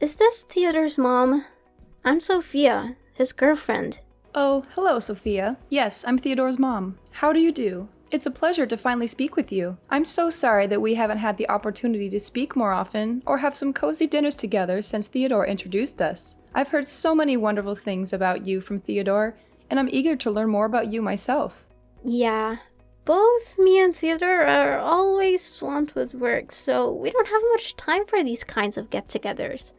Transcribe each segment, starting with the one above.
Is this Theodore's mom? I'm Sophia, his girlfriend. Oh, hello, Sophia. Yes, I'm Theodore's mom. How do you do? It's a pleasure to finally speak with you. I'm so sorry that we haven't had the opportunity to speak more often or have some cozy dinners together since Theodore introduced us. I've heard so many wonderful things about you from Theodore, and I'm eager to learn more about you myself. Yeah, both me and Theodore are always swamped with work, so we don't have much time for these kinds of get-togethers.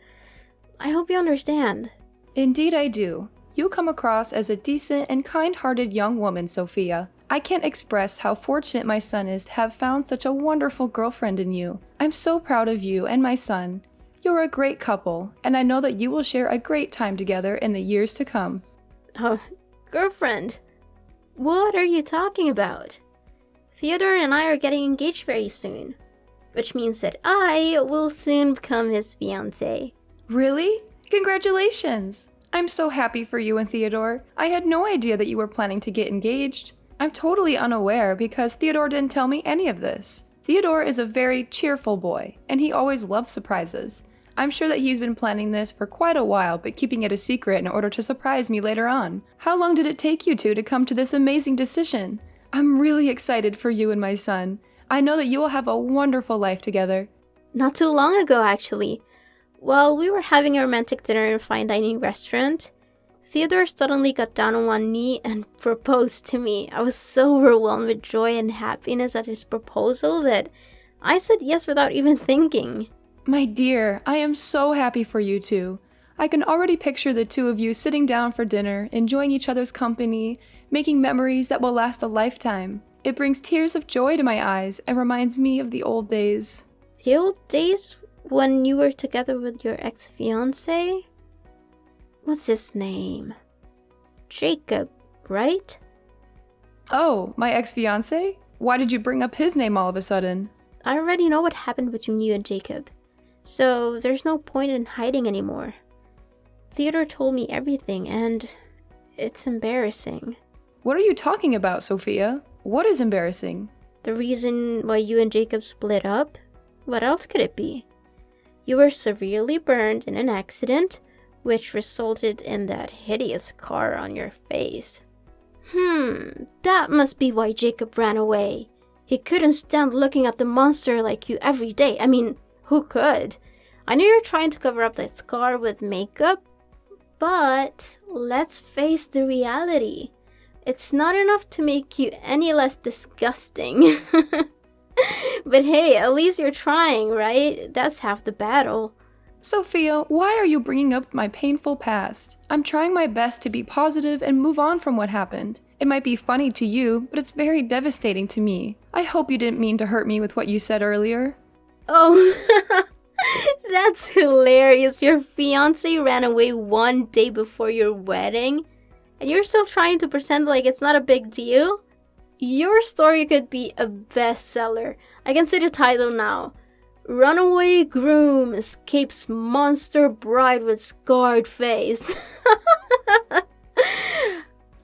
I hope you understand. Indeed I do. You come across as a decent and kind-hearted young woman, Sophia. I can't express how fortunate my son is to have found such a wonderful girlfriend in you. I'm so proud of you and my son. You're a great couple, and I know that you will share a great time together in the years to come. Oh, girlfriend? What are you talking about? Theodore and I are getting engaged very soon, which means that I will soon become his fiancée. Really? Congratulations! I'm so happy for you and Theodore. I had no idea that you were planning to get engaged. I'm totally unaware because Theodore didn't tell me any of this. Theodore is a very cheerful boy, and he always loves surprises. I'm sure that he's been planning this for quite a while, but keeping it a secret in order to surprise me later on. How long did it take you two to come to this amazing decision? I'm really excited for you and my son. I know that you will have a wonderful life together. Not too long ago, actually. While we were having a romantic dinner in a fine dining restaurant, Theodore suddenly got down on one knee and proposed to me. I was so overwhelmed with joy and happiness at his proposal that I said yes without even thinking. My dear, I am so happy for you two. I can already picture the two of you sitting down for dinner, enjoying each other's company, making memories that will last a lifetime. It brings tears of joy to my eyes and reminds me of the old days. The old days when you were together with your ex-fiancé? What's his name? Jacob, right? Oh, my ex-fiancé? Why did you bring up his name all of a sudden? I already know what happened between you and Jacob, so there's no point in hiding anymore. Theodore told me everything, and it's embarrassing. What are you talking about, Sophia? What is embarrassing? The reason why you and Jacob split up? What else could it be? You were severely burned in an accident, which resulted in that hideous scar on your face. That must be why Jacob ran away. He couldn't stand looking at the monster like you every day. I mean, who could? I know you're trying to cover up that scar with makeup, but let's face the reality. It's not enough to make you any less disgusting. But hey, at least you're trying, right? That's half the battle. Sophia, why are you bringing up my painful past? I'm trying my best to be positive and move on from what happened. It might be funny to you, but it's very devastating to me. I hope you didn't mean to hurt me with what you said earlier. Oh, that's hilarious. Your fiancé ran away one day before your wedding, and you're still trying to pretend like it's not a big deal? Your story could be a bestseller. I can see the title now. Runaway groom escapes monster bride with scarred face.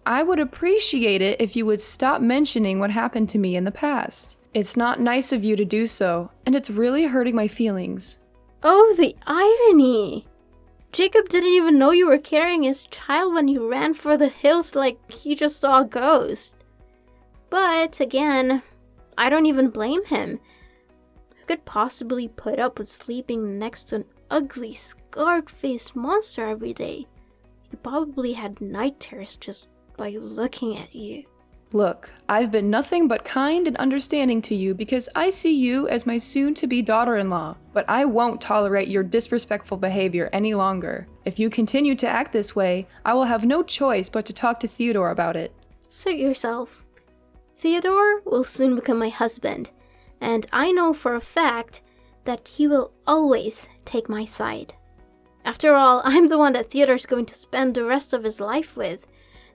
I would appreciate it if you would stop mentioning what happened to me in the past. It's not nice of you to do so, and it's really hurting my feelings. Oh, the irony! Jacob didn't even know you were carrying his child when he ran for the hills like he just saw a ghost. But, again, I don't even blame him. Who could possibly put up with sleeping next to an ugly, scarred-faced monster every day? He probably had night terrors just by looking at you. Look, I've been nothing but kind and understanding to you because I see you as my soon-to-be daughter-in-law, but I won't tolerate your disrespectful behavior any longer. If you continue to act this way, I will have no choice but to talk to Theodore about it. Suit yourself. Theodore will soon become my husband, and I know for a fact that he will always take my side. After all, I'm the one that Theodore's going to spend the rest of his life with,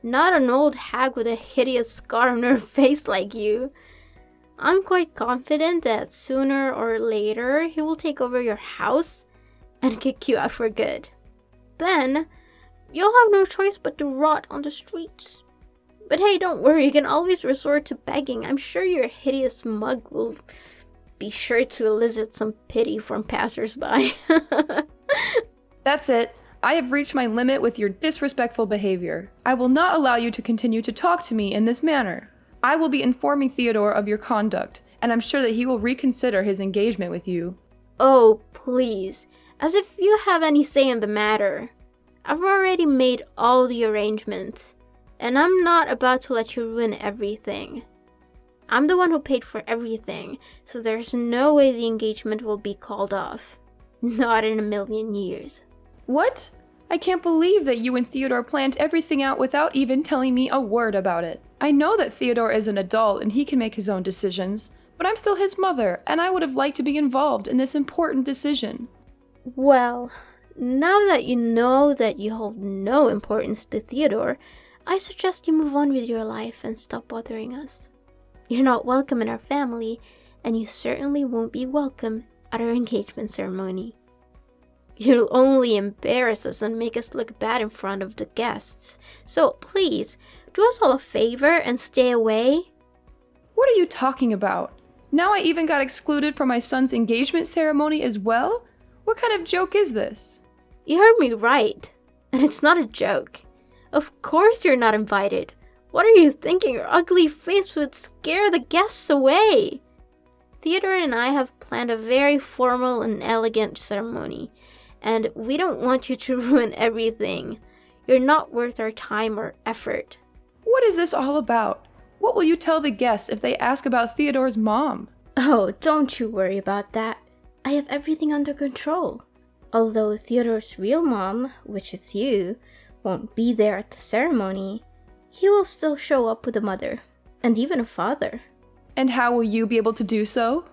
not an old hag with a hideous scar on her face like you. I'm quite confident that sooner or later he will take over your house and kick you out for good. Then, you'll have no choice but to rot on the streets. But hey, don't worry, you can always resort to begging. I'm sure your hideous mug will be sure to elicit some pity from passersby. That's it. I have reached my limit with your disrespectful behavior. I will not allow you to continue to talk to me in this manner. I will be informing Theodore of your conduct, and I'm sure that he will reconsider his engagement with you. Oh, please. As if you have any say in the matter. I've already made all the arrangements, and I'm not about to let you ruin everything. I'm the one who paid for everything, so there's no way the engagement will be called off. Not in a million years. What? I can't believe that you and Theodore planned everything out without even telling me a word about it. I know that Theodore is an adult and he can make his own decisions, but I'm still his mother, and I would have liked to be involved in this important decision. Well, now that you know that you hold no importance to Theodore, I suggest you move on with your life and stop bothering us. You're not welcome in our family, and you certainly won't be welcome at our engagement ceremony. You'll only embarrass us and make us look bad in front of the guests. So please, do us all a favor and stay away. What are you talking about? Now I even got excluded from my son's engagement ceremony as well? What kind of joke is this? You heard me right. And it's not a joke. Of course you're not invited. What are you thinking? Your ugly face would scare the guests away. Theodore and I have planned a very formal and elegant ceremony, and we don't want you to ruin everything. You're not worth our time or effort. What is this all about? What will you tell the guests if they ask about Theodore's mom? Oh, don't you worry about that. I have everything under control. Although Theodore's real mom, which is you, won't be there at the ceremony, he will still show up with a mother, and even a father. And how will you be able to do so?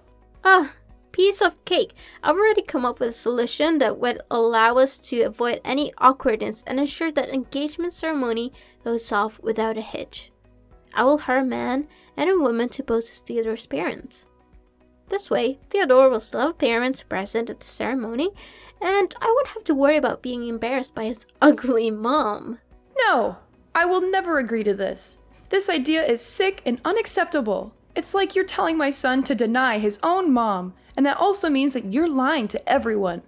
Piece of cake. I've already come up with a solution that would allow us to avoid any awkwardness and ensure that engagement ceremony goes off without a hitch. I will hire a man and a woman to pose as Theodore's parents. This way, Theodore will still have parents present at the ceremony, and I won't have to worry about being embarrassed by his ugly mom. No, I will never agree to this. This idea is sick and unacceptable. It's like you're telling my son to deny his own mom, and that also means that you're lying to everyone.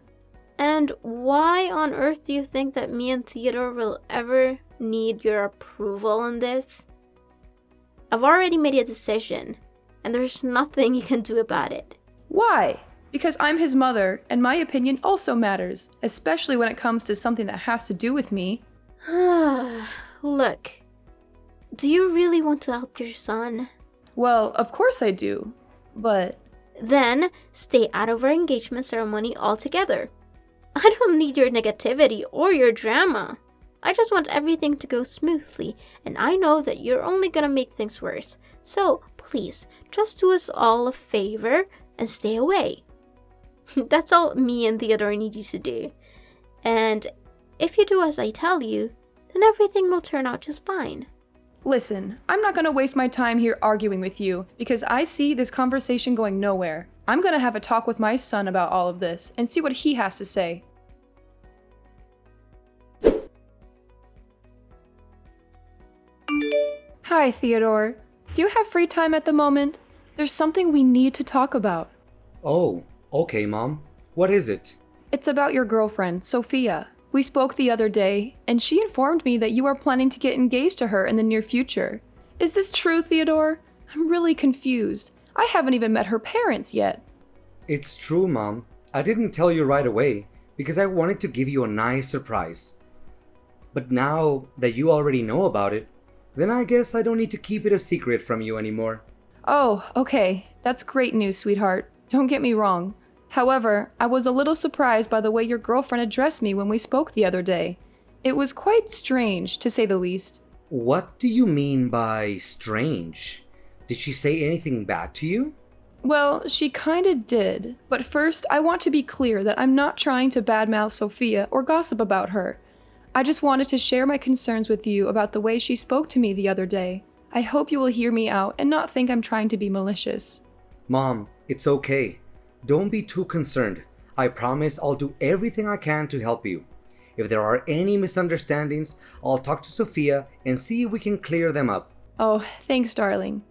And why on earth do you think that me and Theodore will ever need your approval on this? I've already made a decision, and there's nothing you can do about it. Why? Because I'm his mother, and my opinion also matters, especially when it comes to something that has to do with me. Look, do you really want to help your son? Well, of course I do, but... Then, stay out of our engagement ceremony altogether. I don't need your negativity or your drama. I just want everything to go smoothly, and I know that you're only gonna make things worse. So, please, just do us all a favor and stay away. That's all me and Theodore need you to do. And if you do as I tell you, then everything will turn out just fine. Listen, I'm not gonna waste my time here arguing with you, because I see this conversation going nowhere. I'm gonna have a talk with my son about all of this, and see what he has to say. Hi, Theodore. Do you have free time at the moment? There's something we need to talk about. Oh, okay, Mom. What is it? It's about your girlfriend, Sophia. We spoke the other day, and she informed me that you are planning to get engaged to her in the near future. Is this true, Theodore? I'm really confused. I haven't even met her parents yet. It's true, Mom. I didn't tell you right away because I wanted to give you a nice surprise. But now that you already know about it, then I guess I don't need to keep it a secret from you anymore. Oh, okay. That's great news, sweetheart. Don't get me wrong. However, I was a little surprised by the way your girlfriend addressed me when we spoke the other day. It was quite strange, to say the least. What do you mean by strange? Did she say anything bad to you? Well, she kinda did. But first, I want to be clear that I'm not trying to badmouth Sophia or gossip about her. I just wanted to share my concerns with you about the way she spoke to me the other day. I hope you will hear me out and not think I'm trying to be malicious. Mom, it's okay. Don't be too concerned. I promise I'll do everything I can to help you. If there are any misunderstandings, I'll talk to Sophia and see if we can clear them up. Oh, thanks, darling.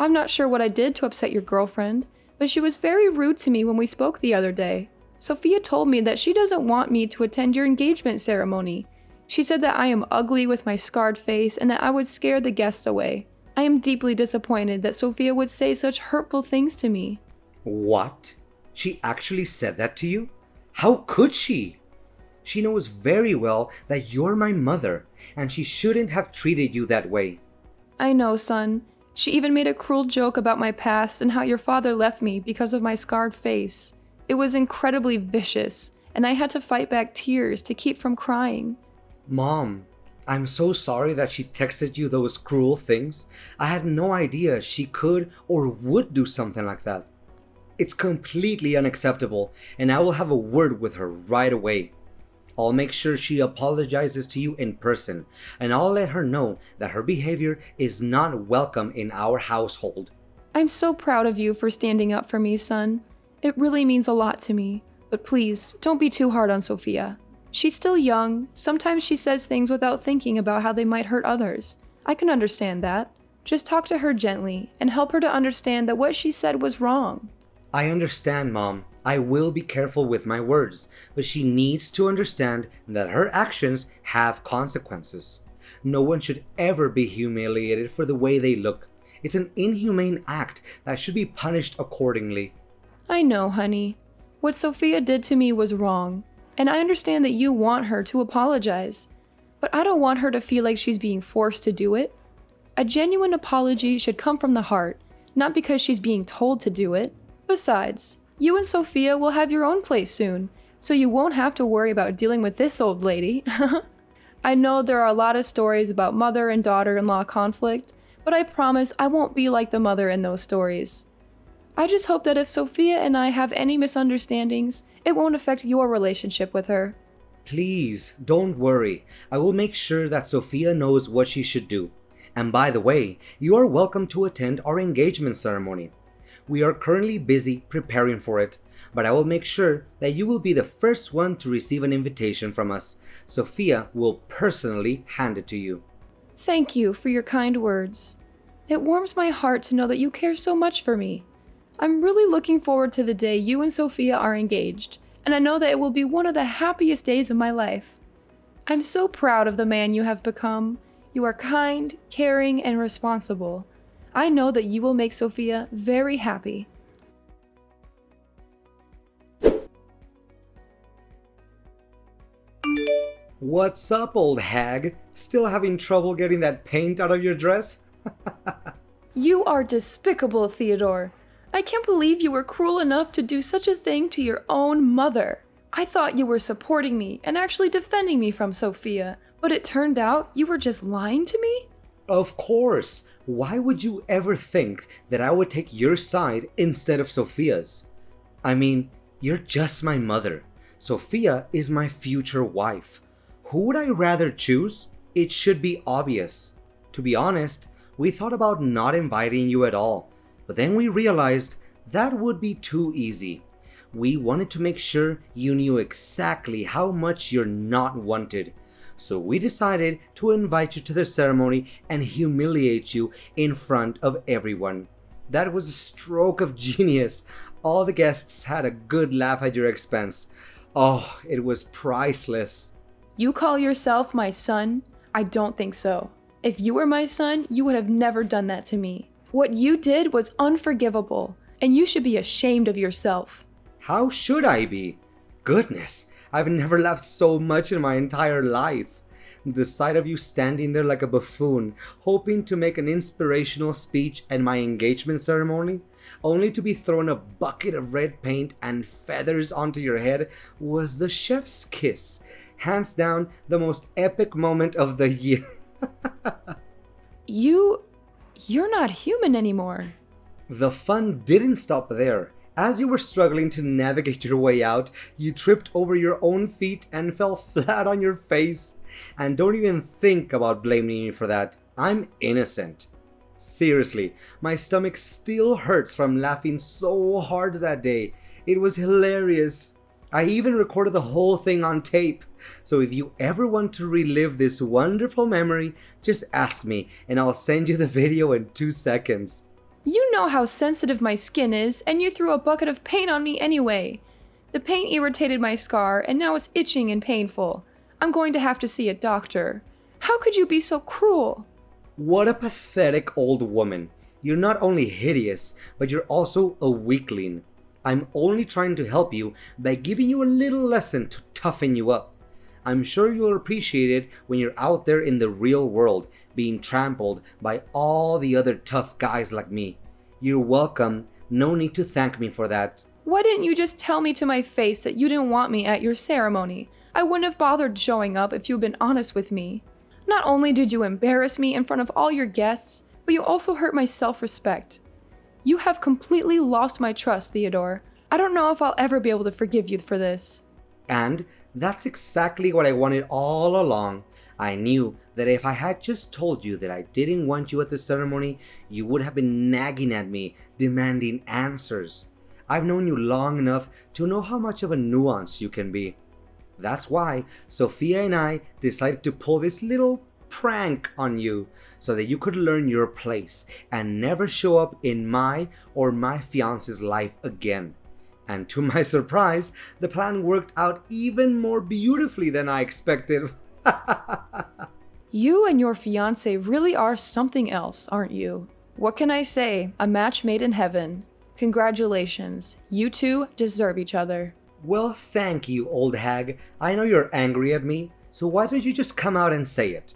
I'm not sure what I did to upset your girlfriend, but she was very rude to me when we spoke the other day. Sophia told me that she doesn't want me to attend your engagement ceremony. She said that I am ugly with my scarred face and that I would scare the guests away. I am deeply disappointed that Sophia would say such hurtful things to me. What? She actually said that to you? How could she? She knows very well that you're my mother, and she shouldn't have treated you that way. I know, son. She even made a cruel joke about my past and how your father left me because of my scarred face. It was incredibly vicious, and I had to fight back tears to keep from crying. Mom, I'm so sorry that she texted you those cruel things. I had no idea she could or would do something like that. It's completely unacceptable, and I will have a word with her right away. I'll make sure she apologizes to you in person, and I'll let her know that her behavior is not welcome in our household. I'm so proud of you for standing up for me, son. It really means a lot to me. But please, don't be too hard on Sophia. She's still young. Sometimes she says things without thinking about how they might hurt others. I can understand that. Just talk to her gently and help her to understand that what she said was wrong. I understand, Mom. I will be careful with my words, but she needs to understand that her actions have consequences. No one should ever be humiliated for the way they look. It's an inhumane act that should be punished accordingly. I know, honey. What Sophia did to me was wrong, and I understand that you want her to apologize. But I don't want her to feel like she's being forced to do it. A genuine apology should come from the heart, not because she's being told to do it. Besides, you and Sophia will have your own place soon, so you won't have to worry about dealing with this old lady. I know there are a lot of stories about mother and daughter-in-law conflict, but I promise I won't be like the mother in those stories. I just hope that if Sophia and I have any misunderstandings, it won't affect your relationship with her. Please, don't worry. I will make sure that Sophia knows what she should do. And by the way, you are welcome to attend our engagement ceremony. We are currently busy preparing for it, but I will make sure that you will be the first one to receive an invitation from us. Sophia will personally hand it to you. Thank you for your kind words. It warms my heart to know that you care so much for me. I'm really looking forward to the day you and Sophia are engaged, and I know that it will be one of the happiest days of my life. I'm so proud of the man you have become. You are kind, caring, and responsible. I know that you will make Sophia very happy. What's up, old hag? Still having trouble getting that paint out of your dress? You are despicable, Theodore. I can't believe you were cruel enough to do such a thing to your own mother. I thought you were supporting me and actually defending me from Sophia, but it turned out you were just lying to me? Of course. Why would you ever think that I would take your side instead of Sophia's? I mean, you're just my mother. Sophia is my future wife. Who would I rather choose? It should be obvious. To be honest, we thought about not inviting you at all, but then we realized that would be too easy. We wanted to make sure you knew exactly how much you're not wanted. So we decided to invite you to the ceremony and humiliate you in front of everyone. That was a stroke of genius. All the guests had a good laugh at your expense. Oh, it was priceless. You call yourself my son? I don't think so. If you were my son, you would have never done that to me. What you did was unforgivable, and you should be ashamed of yourself. How should I be? Goodness, I've never laughed so much in my entire life. The sight of you standing there like a buffoon, hoping to make an inspirational speech at my engagement ceremony, only to be thrown a bucket of red paint and feathers onto your head, was the chef's kiss. Hands down, the most epic moment of the year. You're not human anymore. The fun didn't stop there. As you were struggling to navigate your way out, you tripped over your own feet and fell flat on your face. And don't even think about blaming me for that. I'm innocent. Seriously, my stomach still hurts from laughing so hard that day. It was hilarious. I even recorded the whole thing on tape. So if you ever want to relive this wonderful memory, just ask me and I'll send you the video in 2 seconds. You know how sensitive my skin is, and you threw a bucket of paint on me anyway. The paint irritated my scar, and now it's itching and painful. I'm going to have to see a doctor. How could you be so cruel? What a pathetic old woman. You're not only hideous, but you're also a weakling. I'm only trying to help you by giving you a little lesson to toughen you up. I'm sure you'll appreciate it when you're out there in the real world, being trampled by all the other tough guys like me. You're welcome. No need to thank me for that. Why didn't you just tell me to my face that you didn't want me at your ceremony? I wouldn't have bothered showing up if you'd been honest with me. Not only did you embarrass me in front of all your guests, but you also hurt my self-respect. You have completely lost my trust, Theodore. I don't know if I'll ever be able to forgive you for this. And that's exactly what I wanted all along. I knew that if I had just told you that I didn't want you at the ceremony, you would have been nagging at me, demanding answers. I've known you long enough to know how much of a nuance you can be. That's why Sophia and I decided to pull this little prank on you so that you could learn your place and never show up in my or my fiance's life again. And to my surprise, the plan worked out even more beautifully than I expected. You and your fiancé really are something else, aren't you? What can I say? A match made in heaven. Congratulations. You two deserve each other. Well, thank you, old hag. I know you're angry at me, so why don't you just come out and say it?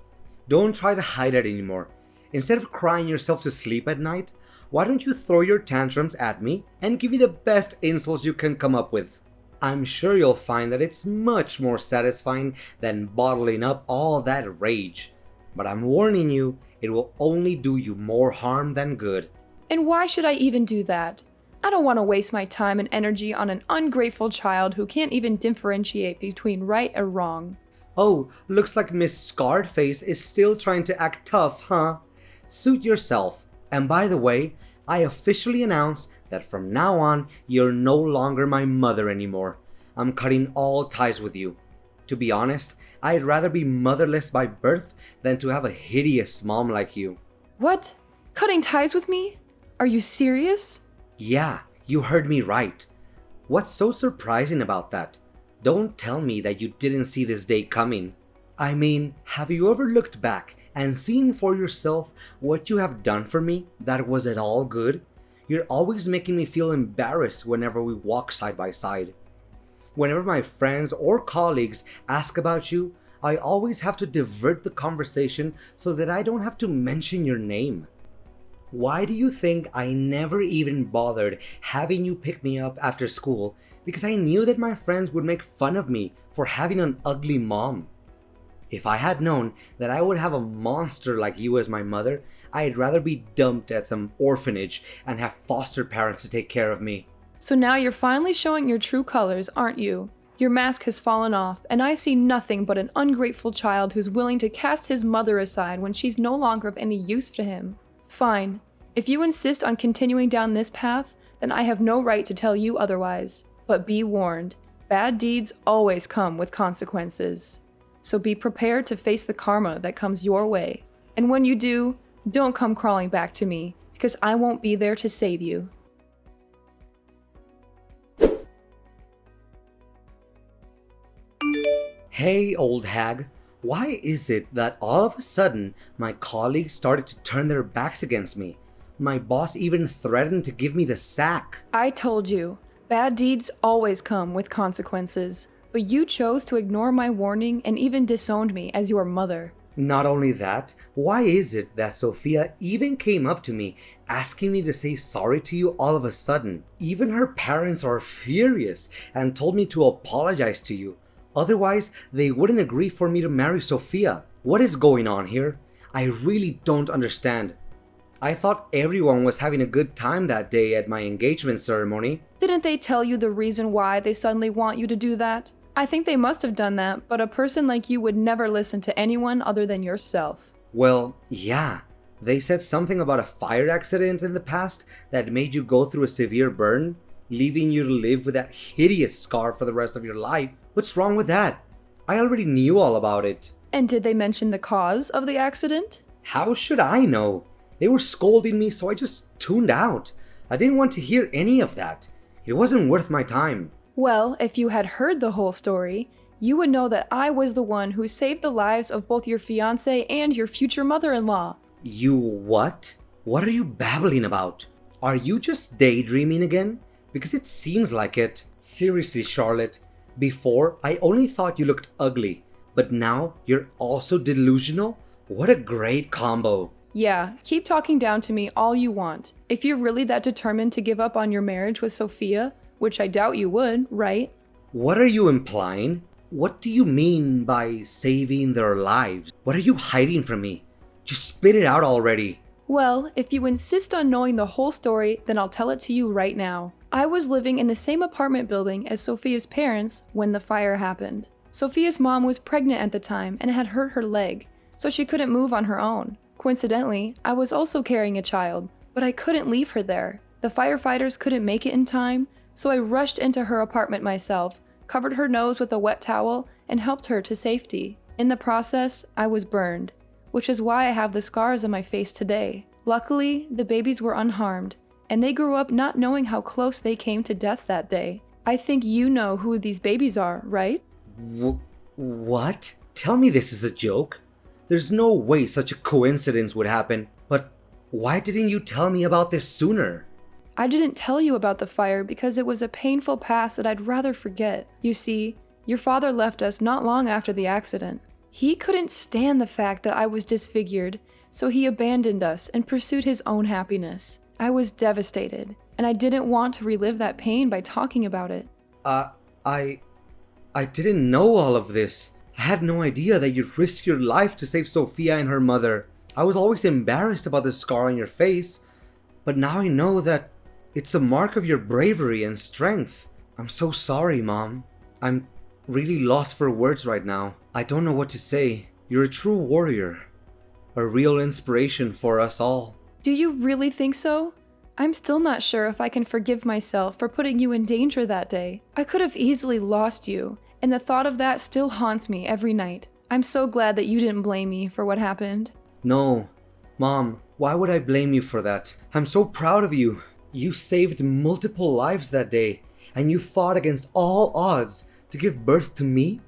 Don't try to hide it anymore. Instead of crying yourself to sleep at night, why don't you throw your tantrums at me and give me the best insults you can come up with? I'm sure you'll find that it's much more satisfying than bottling up all that rage. But I'm warning you, it will only do you more harm than good. And why should I even do that? I don't want to waste my time and energy on an ungrateful child who can't even differentiate between right or wrong. Oh, looks like Miss Scarred Face is still trying to act tough, huh? Suit yourself. And by the way, I officially announce that from now on, you're no longer my mother anymore. I'm cutting all ties with you. To be honest, I'd rather be motherless by birth than to have a hideous mom like you. What? Cutting ties with me? Are you serious? Yeah, you heard me right. What's so surprising about that? Don't tell me that you didn't see this day coming. I mean, have you ever looked back and seen for yourself what you have done for me that was at all good? You're always making me feel embarrassed whenever we walk side by side. Whenever my friends or colleagues ask about you, I always have to divert the conversation so that I don't have to mention your name. Why do you think I never even bothered having you pick me up after school? Because I knew that my friends would make fun of me for having an ugly mom. If I had known that I would have a monster like you as my mother, I'd rather be dumped at some orphanage and have foster parents to take care of me. So now you're finally showing your true colors, aren't you? Your mask has fallen off, and I see nothing but an ungrateful child who's willing to cast his mother aside when she's no longer of any use to him. Fine. If you insist on continuing down this path, then I have no right to tell you otherwise. But be warned, bad deeds always come with consequences. So be prepared to face the karma that comes your way. And when you do, don't come crawling back to me, because I won't be there to save you. Hey, old hag. Why is it that all of a sudden my colleagues started to turn their backs against me? My boss even threatened to give me the sack. I told you, bad deeds always come with consequences. But you chose to ignore my warning and even disowned me as your mother. Not only that, why is it that Sophia even came up to me asking me to say sorry to you all of a sudden? Even her parents are furious and told me to apologize to you. Otherwise, they wouldn't agree for me to marry Sophia. What is going on here? I really don't understand. I thought everyone was having a good time that day at my engagement ceremony. Didn't they tell you the reason why they suddenly want you to do that? I think they must have done that, but a person like you would never listen to anyone other than yourself. Well, yeah. They said something about a fire accident in the past that made you go through a severe burn, leaving you to live with that hideous scar for the rest of your life. What's wrong with that? I already knew all about it. And did they mention the cause of the accident? How should I know? They were scolding me, so I just tuned out. I didn't want to hear any of that. It wasn't worth my time. Well, if you had heard the whole story, you would know that I was the one who saved the lives of both your fiancé and your future mother-in-law. You what? What are you babbling about? Are you just daydreaming again? Because it seems like it. Seriously, Charlotte. Before, I only thought you looked ugly, but now you're also delusional? What a great combo. Yeah, keep talking down to me all you want. If you're really that determined to give up on your marriage with Sophia, which I doubt you would, right? What are you implying? What do you mean by saving their lives? What are you hiding from me? Just spit it out already. Well, if you insist on knowing the whole story, then I'll tell it to you right now. I was living in the same apartment building as Sophia's parents when the fire happened. Sophia's mom was pregnant at the time and had hurt her leg, so she couldn't move on her own. Coincidentally, I was also carrying a child, but I couldn't leave her there. The firefighters couldn't make it in time, so I rushed into her apartment myself, covered her nose with a wet towel, and helped her to safety. In the process, I was burned, which is why I have the scars on my face today. Luckily, the babies were unharmed, and they grew up not knowing how close they came to death that day. I think you know who these babies are, right? What? Tell me this is a joke. There's no way such a coincidence would happen. But why didn't you tell me about this sooner? I didn't tell you about the fire because it was a painful past that I'd rather forget. You see, your father left us not long after the accident. He couldn't stand the fact that I was disfigured, so he abandoned us and pursued his own happiness. I was devastated, and I didn't want to relive that pain by talking about it. I didn't know all of this. I had no idea that you'd risk your life to save Sophia and her mother. I was always embarrassed about the scar on your face, but now I know that it's a mark of your bravery and strength. I'm so sorry, Mom. I'm really lost for words right now. I don't know what to say. You're a true warrior. A real inspiration for us all. Do you really think so? I'm still not sure if I can forgive myself for putting you in danger that day. I could have easily lost you, and the thought of that still haunts me every night. I'm so glad that you didn't blame me for what happened. No. Mom, why would I blame you for that? I'm so proud of you. You saved multiple lives that day, and you fought against all odds to give birth to me,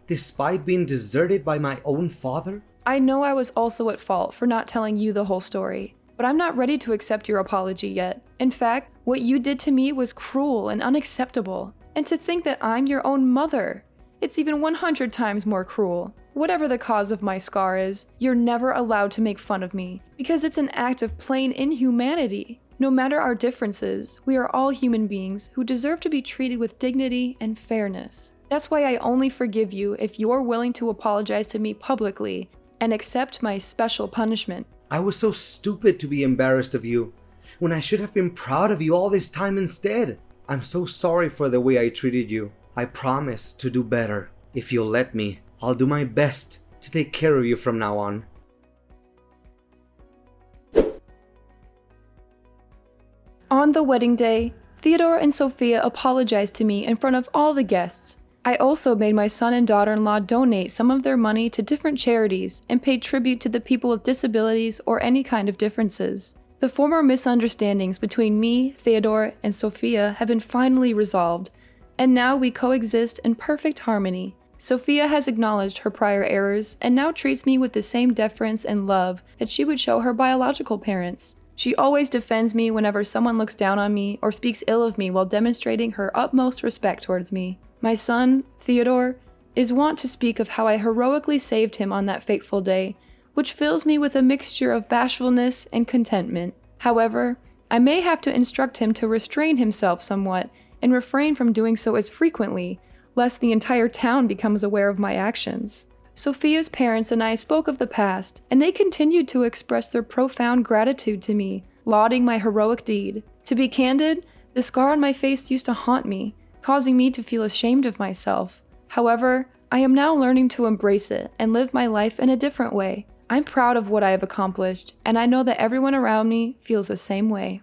despite being deserted by my own father? I know I was also at fault for not telling you the whole story, but I'm not ready to accept your apology yet. In fact, what you did to me was cruel and unacceptable. And to think that I'm your own mother, it's even 100 times more cruel. Whatever the cause of my scar is, you're never allowed to make fun of me, because it's an act of plain inhumanity. No matter our differences, we are all human beings who deserve to be treated with dignity and fairness. That's why I only forgive you if you're willing to apologize to me publicly and accept my special punishment. I was so stupid to be embarrassed of you, when I should have been proud of you all this time instead. I'm so sorry for the way I treated you. I promise to do better. If you'll let me, I'll do my best to take care of you from now on. On the wedding day, Theodore and Sophia apologized to me in front of all the guests. I also made my son and daughter-in-law donate some of their money to different charities and paid tribute to the people with disabilities or any kind of differences. The former misunderstandings between me, Theodore, and Sophia have been finally resolved, and now we coexist in perfect harmony. Sophia has acknowledged her prior errors and now treats me with the same deference and love that she would show her biological parents. She always defends me whenever someone looks down on me or speaks ill of me while demonstrating her utmost respect towards me. My son, Theodore, is wont to speak of how I heroically saved him on that fateful day, which fills me with a mixture of bashfulness and contentment. However, I may have to instruct him to restrain himself somewhat and refrain from doing so as frequently, lest the entire town becomes aware of my actions. Sophia's parents and I spoke of the past, and they continued to express their profound gratitude to me, lauding my heroic deed. To be candid, the scar on my face used to haunt me, causing me to feel ashamed of myself. However, I am now learning to embrace it and live my life in a different way. I'm proud of what I have accomplished, and I know that everyone around me feels the same way.